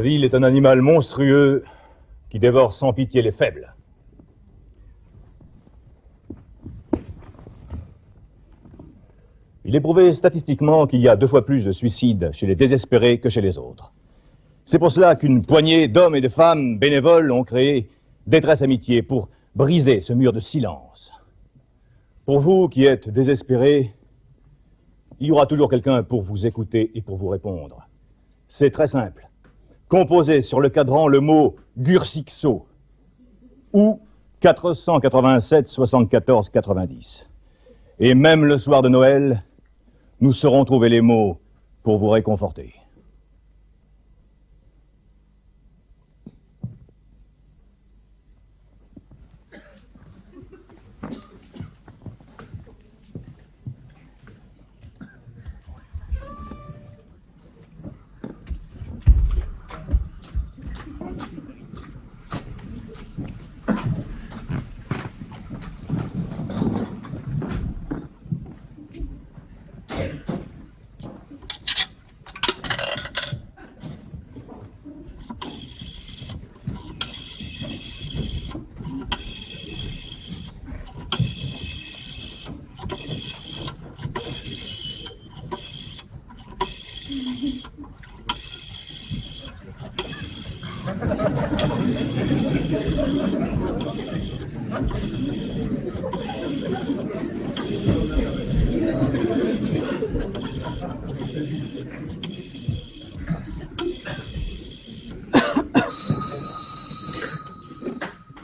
ville est un animal monstrueux qui dévore sans pitié les faibles. Il est prouvé statistiquement qu'il y a 2 fois plus de suicides chez les désespérés que chez les autres. C'est pour cela qu'une poignée d'hommes et de femmes bénévoles ont créé Détresse Amitié pour briser ce mur de silence. Pour vous qui êtes désespérés, il y aura toujours quelqu'un pour vous écouter et pour vous répondre. C'est très simple. Composez sur le cadran le mot Gursixo ou 487 74 90. Et même le soir de Noël, nous saurons trouver les mots pour vous réconforter.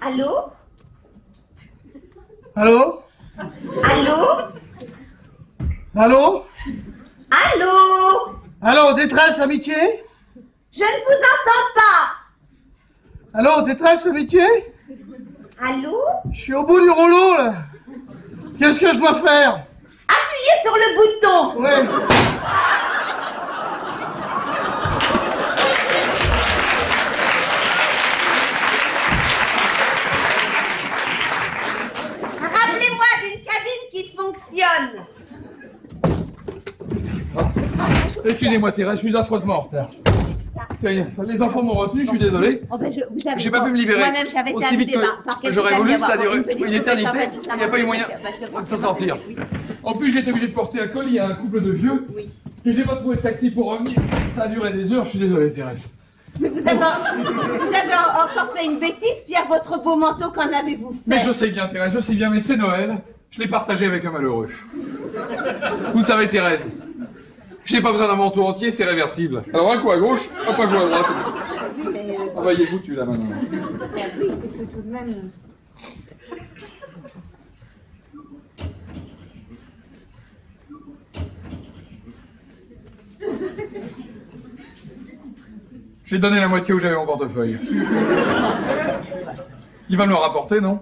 Allô? Allô? Allô? Allô? Allô? Allô, Détresse Amitié? Je ne vous entends pas. Allô, Détresse Amitié? Allô? Je suis au bout du rouleau, là. Qu'est-ce que je dois faire? Appuyez sur le bouton. Ouais. Rappelez-moi d'une cabine qui fonctionne. Excusez-moi Thérèse, je suis affreusement en retard. C'est rien, ça, les enfants m'ont retenu, je suis désolé. Oh ben J'ai pas pu me libérer Moi-même, j'avais aussi vite que j'aurais voulu, ça a duré une éternité, il n'y a pas eu moyen de s'en sortir. En plus, j'ai été obligé de porter un colis à un couple de vieux, et j'ai pas trouvé de taxi pour revenir. Ça a duré des heures, je suis désolé Thérèse. Mais vous avez encore fait une bêtise, Pierre, votre beau manteau, qu'en avez-vous fait? Mais je sais bien Thérèse, je sais bien, mais c'est Noël, je l'ai partagé avec un malheureux. Vous savez Thérèse, j'ai pas besoin d'un manteau entier, c'est réversible. Alors un coup à gauche, hop, un coup à droite. Oui, mais... Ah bah il est foutu là maintenant. oui, c'est que tout de même... J'ai donné la moitié où j'avais mon portefeuille. Il va me le rapporter, non?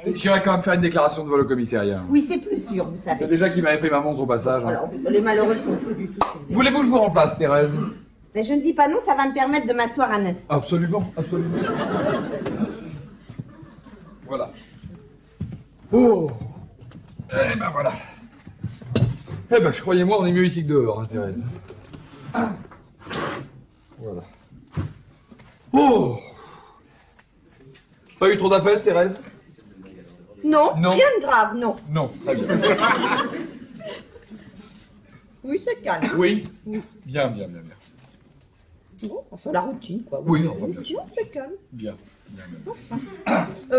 J'irai quand même faire une déclaration de vol au commissariat. Oui, c'est plus sûr, vous savez. Déjà qu'il m'avait pris ma montre au passage. Alors, les malheureux ne sont plus du tout. Voulez-vous que je vous remplace, Thérèse? Mais je ne dis pas non, ça va me permettre de m'asseoir un instant. Absolument, absolument. Voilà. Oh! Eh ben voilà. Eh ben, croyez-moi, on est mieux ici que dehors, hein, Thérèse. Voilà. Oh! Pas eu trop d'appels, Thérèse? Non, Non. rien de grave, non. Non, très bien. Oui, c'est calme. Oui? Bien, bien, bien, bien. Bon, enfin, la routine, quoi. Oui, enfin, bien sûr. Non, c'est calme. Bien, bien, bien. Enfin.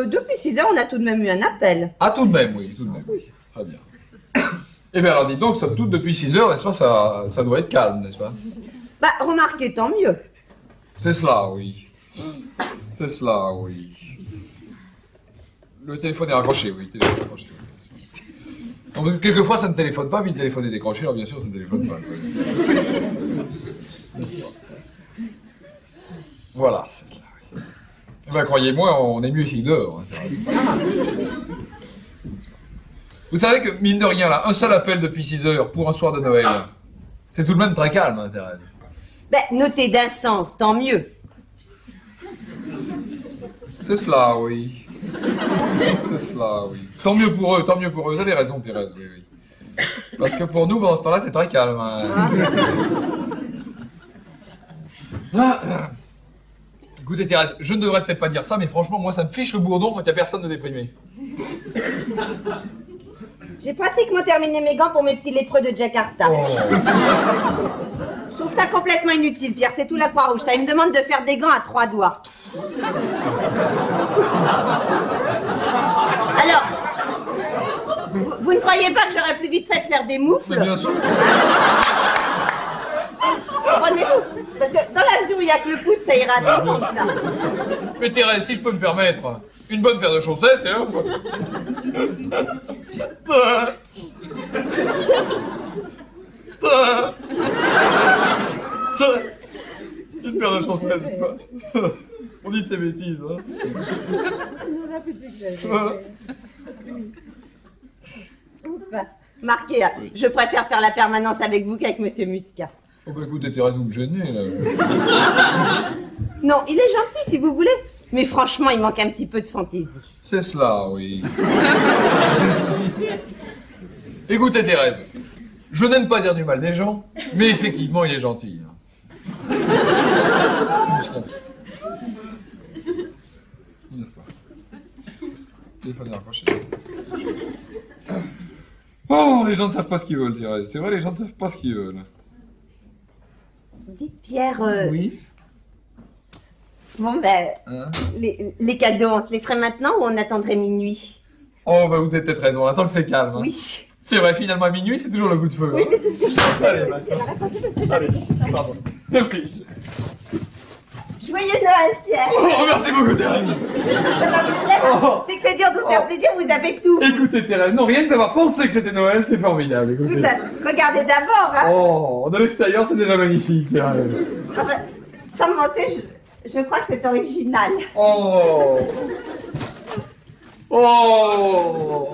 Depuis 6 heures, on a tout de même eu un appel. Ah, tout de même, oui, tout de même. Oui. Très bien. Eh bien, alors, dites donc, somme toute, depuis 6 heures, n'est-ce pas, ça doit être calme, n'est-ce pas? Bah, remarquez, tant mieux. C'est cela, oui. C'est cela, oui. Le téléphone est raccroché, oui. Le téléphone est raccroché, oui. Donc, quelquefois, ça ne téléphone pas, puis le téléphone est décroché, alors bien sûr, ça ne téléphone pas. Voilà, c'est cela, oui. Eh bien, croyez-moi, on est mieux ici que dehors. Hein, vous savez que, mine de rien, là, un seul appel depuis 6 heures pour un soir de Noël, c'est tout de même très calme, hein, Thérèse. Ben, notez d'un sens, tant mieux. C'est cela, oui. C'est cela, oui. Tant mieux pour eux, tant mieux pour eux. Vous avez raison, Thérèse, oui, oui. Parce que pour nous, pendant ce temps-là, c'est très calme. Hein. Écoutez Thérèse, je ne devrais peut-être pas dire ça, mais franchement, moi ça me fiche le bourdon quand il n'y a personne de déprimé. J'ai pratiquement terminé mes gants pour mes petits lépreux de Jakarta. Oh. Je trouve ça complètement inutile, Pierre, c'est tout la Croix-Rouge. Ça, il me demande de faire des gants à 3 doigts. Alors, vous ne croyez pas que j'aurais plus vite fait de faire des moufles? Mais bien sûr. Prenez-vous, parce que dans la mesure où il n'y a que le pouce, ça ira tout le monde, ça. Mais Thérèse, si je peux me permettre, une bonne paire de chaussettes, et hop. Une paire de chaussettes, c'est pas... On dit de ces bêtises, hein. Marquez, je préfère faire la permanence avec vous qu'avec Monsieur Muscat. Oh bah écoutez Thérèse, vous me gênez, là. Non, il est gentil si vous voulez, mais franchement, il manque un petit peu de fantaisie. C'est cela, oui. Écoutez Thérèse, je n'aime pas dire du mal des gens, mais effectivement, il est gentil. N'est-ce pas? Téléphone est raccroché. Oh, les gens ne savent pas ce qu'ils veulent, Thérèse. C'est vrai, les gens ne savent pas ce qu'ils veulent. Dites Pierre, Oui. Bon ben, Hein? les cadeaux, on se les ferait maintenant ou on attendrait minuit? Oh, bah vous avez peut-être raison, on attend que c'est calme. Hein. Oui. C'est vrai, finalement, à minuit, c'est toujours le coup de feu. Oui, Hein. mais c'est ce que je pensais. Allez, Oui, d'accord. alors, attendez, parce que j'avais Allez, quelque chose. pardon. Oui. Joyeux Noël, Pierre. Oh, merci beaucoup, Thérèse. Ça va vous plaire? C'est que c'est dur de vous faire plaisir, vous avez tout. Écoutez, Thérèse, non, rien que d'avoir pensé que c'était Noël, c'est formidable. Oui, Écoutez. ben, regardez d'abord, hein. Oh, de l'extérieur, c'est déjà magnifique, Thérèse. Enfin, sans me mentir, je crois que c'est original. Oh. Oh.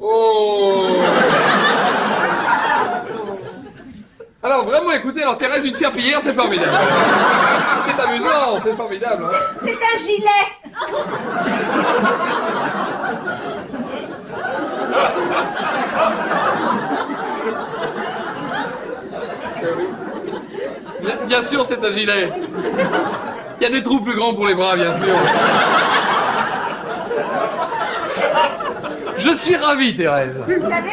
Oh. Alors vraiment, écoutez, alors Thérèse, une serpillière, c'est formidable. C'est amusant, c'est formidable. Hein. C'est un gilet. Bien sûr, c'est un gilet. Il y a des trous plus grands pour les bras, bien sûr. Je suis ravi, Thérèse. Vous savez,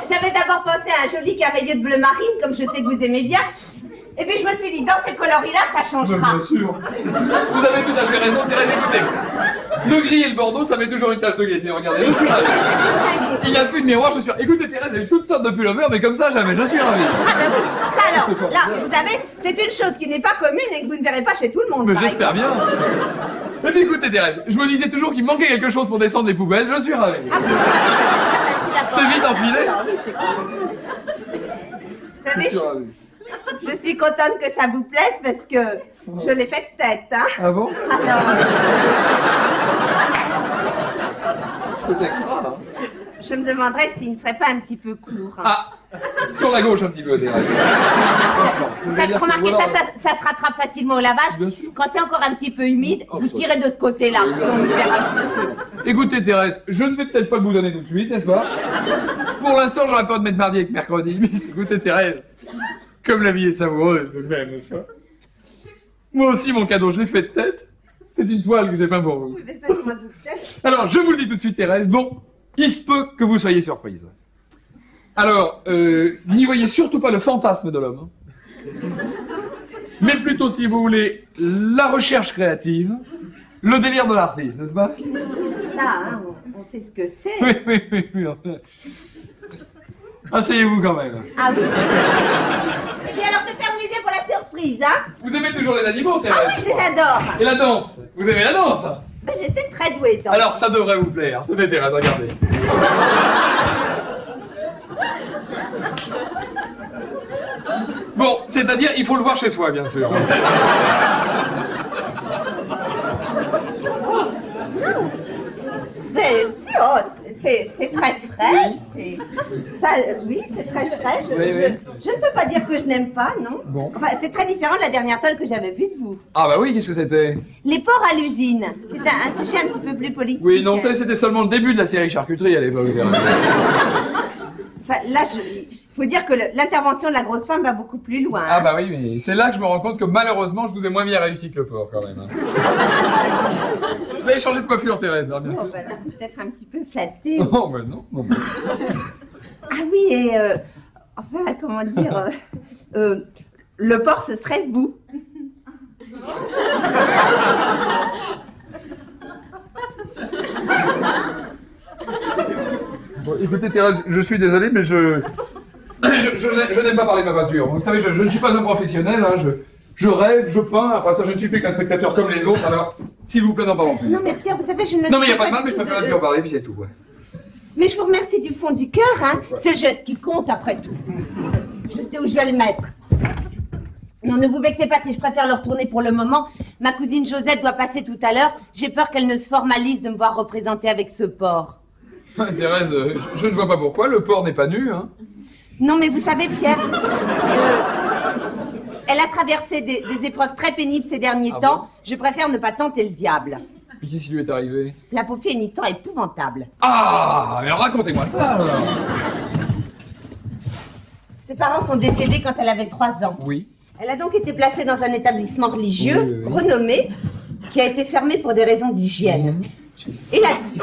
j'avais d'abord pensé à un joli cavalier de bleu marine, comme je sais que vous aimez bien. Et puis je me suis dit, dans ces coloris-là, ça changera. Bien sûr. Vous avez tout à fait raison, Thérèse, écoutez. Le gris et le bordeaux, ça met toujours une tache de gaieté, regardez, je suis ravi. Il n'y a plus de miroir, je suis ravi. Écoutez, Thérèse, j'ai eu toutes sortes de pullovers, mais comme ça, jamais, je suis ravi. Ah ben oui, ça alors, C'est fort. là, vous savez, c'est une chose qui n'est pas commune et que vous ne verrez pas chez tout le monde. Mais par j'espère exemple. bien. Et puis écoutez, Thérèse, je me disais toujours qu'il me manquait quelque chose pour descendre les poubelles, je suis ravi. Ah oui, c'est facile à C'est vite enfilé. Alors oui, c'est cool. Vous savez, Je suis ravi. je suis contente que ça vous plaise parce que je l'ai fait de tête, hein. Ah bon? Alors, C'est extra, hein. je me demanderais s'il ne serait pas un petit peu court. hein. Ah, sur la gauche un petit peu, Thérèse. Franchement. Vous avez remarqué, ça se rattrape facilement au lavage. Bien sûr. Quand c'est encore un petit peu humide, Oh, vous ça- tirez de ce côté-là. Oui, bien. On verra tout. Écoutez, Thérèse, je ne vais peut-être pas vous donner tout de suite, n'est-ce pas? Pour l'instant, j'aurais peur de mettre mardi avec mercredi, mais écoutez, Thérèse, comme la vie est savoureuse, tout de même, n'est-ce pas? Moi aussi, mon cadeau, je l'ai fait de tête. C'est une toile que j'ai peint pour vous. Oui, mais ça, je m'en doutais. Alors, je vous le dis tout de suite, Thérèse, bon, il se peut que vous soyez surprise. Alors, n'y voyez surtout pas le fantasme de l'homme, hein. Mais plutôt, si vous voulez, la recherche créative, le délire de l'artiste, n'est-ce pas? Ça, hein, on sait ce que c'est. Oui, enfin. Asseyez-vous quand même. Ah oui. Eh bien, alors, je ferme les yeux pour la surprise, hein. Vous aimez toujours les animaux, Thérèse? Ah oui, je les adore. Et la danse? Vous aimez la danse? Ben, j'étais très douée dans. Alors, ça devrait vous plaire. Tenez, Thérèse, regardez. Bon, c'est-à-dire, il faut le voir chez soi, bien sûr. Mais si, oh, c'est très frais. C'est ça, oui, c'est très frais. Je ne peux pas dire que je n'aime pas, non. Bon. Enfin, c'est très différent de la dernière toile que j'avais vue de vous. Ah bah oui, qu'est-ce que c'était? Les porcs à l'usine. C'était un sujet un petit peu plus politique. Oui, non, ça, c'était seulement le début de la série charcuterie à l'époque. Enfin, là, il Faut dire que l'intervention de la grosse femme va beaucoup plus loin. Ah Hein. bah oui, mais c'est là que je me rends compte que malheureusement, je vous ai moins bien réussi que le porc, quand même. Hein. Vous avez changé de coiffure, Thérèse, hein, bien Bon, sûr. bah, là, c'est peut-être un petit peu flatté. Oh, mais non. Non. Ah oui, et enfin, comment dire, le porc, ce serait vous. Bon, écoutez, Thérèse, je suis désolé, mais je n'aime pas parler de ma peinture. Vous savez, je ne suis pas un professionnel, hein, je rêve, je peins, après ça, je ne suis plus qu'un spectateur comme les autres, alors, s'il vous plaît, n'en parlons plus. Non mais Pierre, vous savez, je ne... Non, mais il n'y a pas de mal, mais je préfère plus en parler, puis c'est tout. Ouais. Mais je vous remercie du fond du cœur, hein. C'est le geste qui compte après tout. Je sais où je vais le mettre. Non, ne vous vexez pas si je préfère le retourner pour le moment. Ma cousine Josette doit passer tout à l'heure. J'ai peur qu'elle ne se formalise de me voir représenter avec ce porc. Thérèse, je ne vois pas pourquoi, le porc n'est pas nu, hein. Non, mais vous savez, Pierre, elle a traversé des épreuves très pénibles ces derniers temps. Bon, Je préfère ne pas tenter le diable. mais qu'est-ce qui lui est arrivé? La pauvre fille a une histoire épouvantable. Ah, mais racontez-moi ça, alors. Ses parents sont décédés quand elle avait 3 ans. Oui. Elle a donc été placée dans un établissement religieux, Oui, oui, oui. renommé, qui a été fermé pour des raisons d'hygiène. Et là-dessus,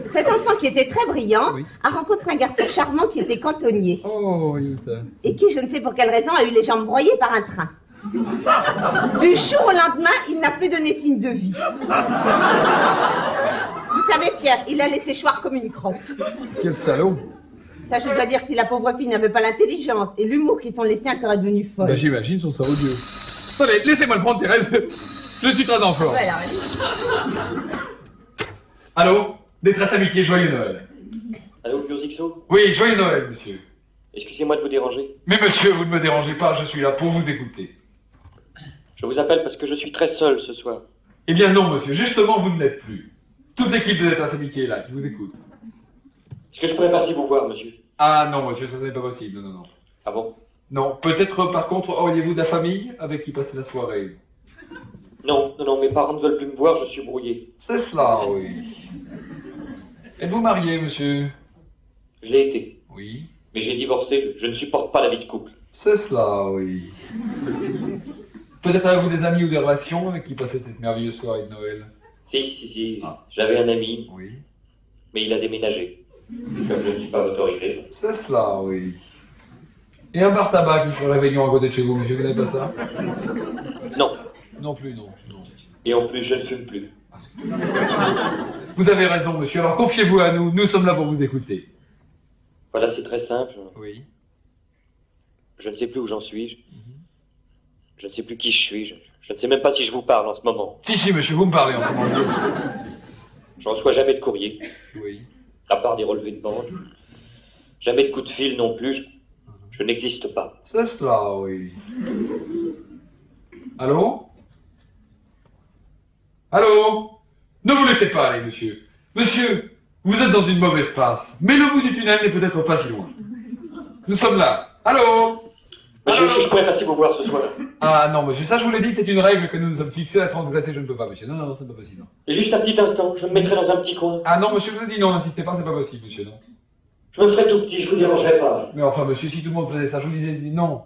cet enfant qui était très brillant Oui. a rencontré un garçon charmant qui était cantonnier. Oh, oui, où ça? Et qui, je ne sais pour quelle raison, a eu les jambes broyées par un train. Du jour au lendemain, il n'a plus donné signe de vie. Vous savez, Pierre, il a laissé choir comme une crotte. Quel salaud. Ça, je dois dire que si la pauvre fille n'avait pas l'intelligence et l'humour qui sont les siens, elle serait devenue folle. Bah, j'imagine son sang odieux. Attendez, laissez-moi le prendre, Thérèse. Je suis très en forme. Voilà. Allô? Détresse amitié, joyeux Noël. Allô, Burzixo? Oui, joyeux Noël, monsieur. Excusez-moi de vous déranger. Mais monsieur, vous ne me dérangez pas, je suis là pour vous écouter. Je vous appelle parce que je suis très seul ce soir. Eh bien non, monsieur, justement, vous ne l'êtes plus. Toute l'équipe de Détresse amitié est là, qui vous écoute. Est-ce que je pourrais passer vous voir, monsieur? Ah non, monsieur, ça n'est pas possible, non, non, non. Ah bon? Non, peut-être, par contre, auriez-vous de la famille avec qui passer la soirée? Non, non, non, mes parents ne veulent plus me voir, je suis brouillé. C'est cela, oui. Êtes-vous marié, monsieur? Je l'ai été, Oui. mais j'ai divorcé, je ne supporte pas la vie de couple. C'est cela, oui. Peut-être avez-vous des amis ou des relations avec qui passer cette merveilleuse soirée de Noël? Si, Ah. j'avais un ami, Oui. mais il a déménagé. Comme je ne suis pas autorisé. C'est cela, oui. Et un bar tabac qui fait réveillon à côté de chez vous, monsieur, vous n'avez pas ça? Non, Non plus, non. et en plus, je ne fume plus. Vous avez raison, monsieur, alors confiez-vous à nous, nous sommes là pour vous écouter. Voilà, c'est très simple. Oui. Je ne sais plus où j'en suis. Je ne sais plus qui je suis. Je ne sais même pas si je vous parle en ce moment. Si, monsieur, vous me parlez en ce moment, bien sûr. Je ne reçois jamais de courrier, Oui. à part des relevés de banque. Jamais de coup de fil non plus. Je n'existe pas. C'est cela, oui. Allô? Allô? Ne vous laissez pas aller, monsieur. Monsieur, vous êtes dans une mauvaise passe, mais le bout du tunnel n'est peut-être pas si loin. Nous sommes là. Allô? Monsieur, Allô? je pourrais passer vous voir ce soir. Ah non, monsieur, ça je vous l'ai dit, c'est une règle que nous nous sommes fixés à transgresser, je ne peux pas, monsieur. Non, non, non, c'est pas possible. Non. Et juste un petit instant, je me mettrai dans un petit coin. Ah non, monsieur, je vous ai dit non, n'insistez pas, c'est pas possible, monsieur, non. Je me ferai tout petit, je vous dérangerai pas. Mais enfin, monsieur, si tout le monde faisait ça, je vous disais non.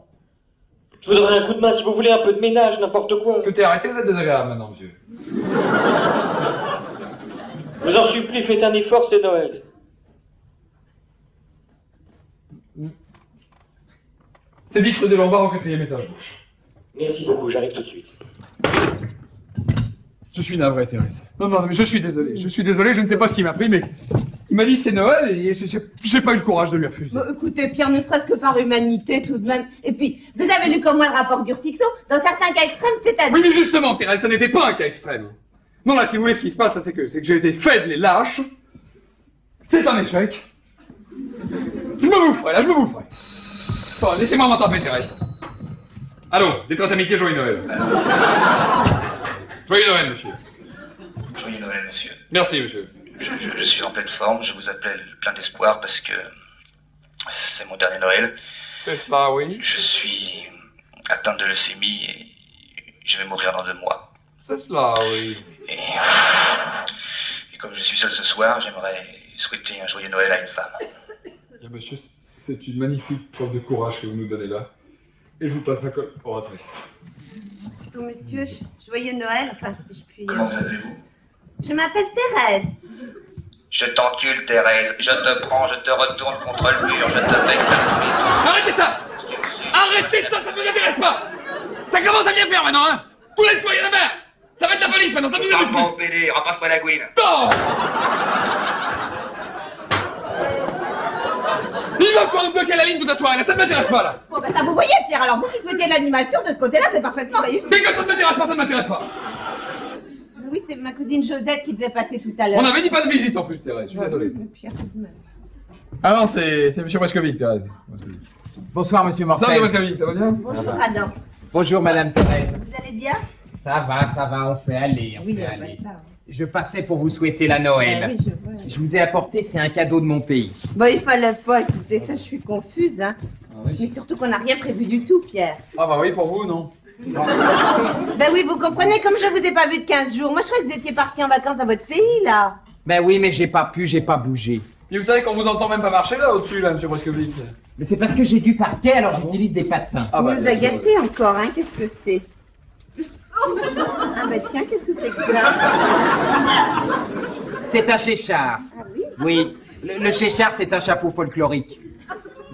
Je vous donnerai un coup de main si vous voulez un peu de ménage, n'importe quoi. Écoutez, arrêtez, vous êtes désagréable maintenant, monsieur. Je vous en supplie, faites un effort, c'est Noël. C'est 10 rue des Lombards au 4e étage gauche. Merci beaucoup, j'arrive tout de suite. Je suis navré, Thérèse. Non, non, mais je suis désolé, je ne sais pas ce qui m'a pris, mais il m'a dit c'est Noël et j'ai pas eu le courage de lui refuser. Bon, écoutez, Pierre, ne serait-ce que par humanité, tout de même. Et puis, vous avez lu comme moi le rapport Gursixo. Dans certains cas extrêmes, c'est à Oui, mais justement, Thérèse, ça n'était pas un cas extrême. Non, là, si vous voulez, ce qui se passe, là, c'est que j'ai été faible et lâche. C'est un échec. Je me boufferai, là, je me boufferai. Bon, laissez-moi m'en taper, Thérèse. Allô, Détresse amitié, joyeux Noël. Joyeux Noël, monsieur. Joyeux Noël, monsieur. Merci, monsieur. Je suis en pleine forme, je vous appelle plein d'espoir parce que c'est mon dernier Noël. C'est cela, oui. Je suis atteint de leucémie et je vais mourir dans 2 mois. C'est cela, oui. Et comme je suis seul ce soir, j'aimerais souhaiter un joyeux Noël à une femme. Bien, monsieur, c'est une magnifique preuve de courage que vous nous donnez là. Et je vous passe ma collaboratrice. Oh, monsieur, joyeux Noël, enfin, si je puis... Comment vous appelez-vous? Je m'appelle Thérèse. Je t'encule, Thérèse. Je te prends, je te retourne contre le mur, je te fais... Arrêtez ça! Arrêtez ça, ça ne nous intéresse pas! Ça commence à bien faire maintenant, hein! Tous les soirs, il y en a marre! Ça va être la police maintenant, ça ne nous amuse Parle-moi plus! au PD, repasse-moi la gouine. Non! Il va falloir nous bloquer la ligne toute la soirée, là, ça ne m'intéresse pas, là! Bon, ben ça, vous voyez, Pierre, alors vous qui souhaitiez l'animation, de ce côté-là, c'est parfaitement réussi. C'est que ça ne m'intéresse pas, ça ne m'intéresse pas! Oui, c'est ma cousine Josette qui devait passer tout à l'heure. On n'avait dit pas de visite en plus, Thérèse, je suis désolé. Pierre, tout de même. Ah non, c'est monsieur Moscovic, Thérèse. Bonsoir, monsieur Ça, Mortel. monsieur Moscovic, ça va bien? Bonjour, Adam. Bonjour, madame Thérèse. Vous allez bien? Ça va, on fait aller, on Oui, fait bah, aller. ça. Je passais pour vous souhaiter la Noël. Ah oui, je vois. Je vous ai apporté, c'est un cadeau de mon pays. Bon, il fallait pas, écoutez, ça, je suis confuse, hein. Ah oui. Mais surtout qu'on n'a rien prévu du tout, Pierre. Ah bah oui, pour vous, non? Ben oui, vous comprenez, comme je vous ai pas vu de 15 jours, moi je croyais que vous étiez parti en vacances dans votre pays, là. Ben oui, mais j'ai pas bougé. Et vous savez qu'on vous entend même pas marcher là, au-dessus, là, monsieur Moscovic. Mais c'est parce que j'ai du parquet, alors j'utilise des patins. Ah Vous bah, nous bien a sûr. gâtés encore, hein, qu'est-ce que c'est? Ah bah tiens, qu'est-ce que c'est que ça? C'est un chéchard. Ah oui? Oui, le chéchard, c'est un chapeau folklorique.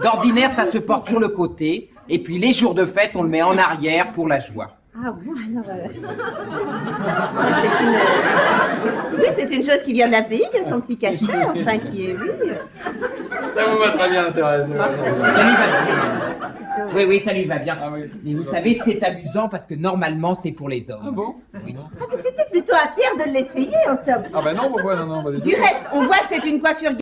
D'ordinaire, ça se porte sur le côté, et puis les jours de fête, on le met en arrière pour la joie. Ah bon, alors... c'est une chose qui vient d'un pays, qui a son petit cachet, enfin qui est, oui... Ça vous va très bien, Thérèse. Ça lui va bien. Oui, ça lui va bien. Ah oui. Mais vous savez, c'est amusant parce que normalement, c'est pour les hommes. Ah bon? Oui. Ah mais c'était plutôt à Pierre de l'essayer, en somme. Ah bah non, pourquoi? Non, bah, Du reste, on voit que c'est une coiffure